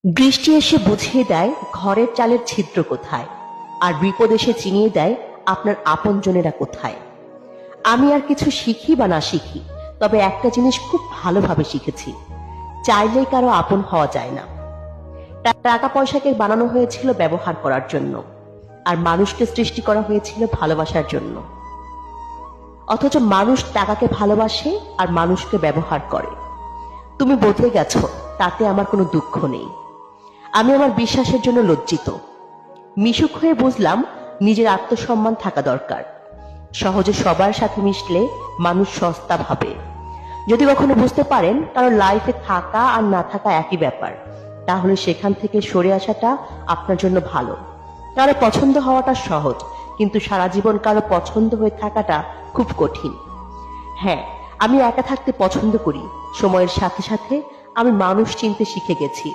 বৃষ্টি এসে বুঝিয়ে দেয় ঘরের চালের ছিদ্র কোথায়, আর বিপদ এসে চিনিয়ে দেয় আপনার আপনজনেরা কোথায়। আমি আর কিছু শিখি বা না শিখি, তবে একটা জিনিস খুব ভালোভাবে শিখেছি, চাইলেই কারো আপন হওয়া যায় না। টাকা পয়সাকে বানানো হয়েছিল ব্যবহার করার জন্য, আর মানুষকে সৃষ্টি করা হয়েছিল ভালোবাসার জন্য। অথচ মানুষ টাকাকে ভালোবাসে আর মানুষকে ব্যবহার করে। তুমি বদলে গেছো, তাতে আমার কোনো দুঃখ নেই। আমি আমার বিশ্বাসের জন্য লজ্জিত। মিশুক হয়ে বুঝলাম নিজের আত্মসম্মান থাকা দরকার। সহজে সবার সাথে মিশলে মানুষ সস্তা ভাবে। যদি কখনো বুঝতে পারেন কারো লাইফে থাকা আর না থাকা একই ব্যাপার, তাহলে সেখান থেকে সরে আসাটা আপনার জন্য ভালো। কারো পছন্দ হওয়াটা সহজ, কিন্তু সারা জীবন কারো পছন্দ হয়ে থাকাটা খুব কঠিন। হ্যাঁ, আমি একা থাকতে পছন্দ করি। সময়ের সাথে সাথে আমি মানুষ চিনতে শিখে গেছি।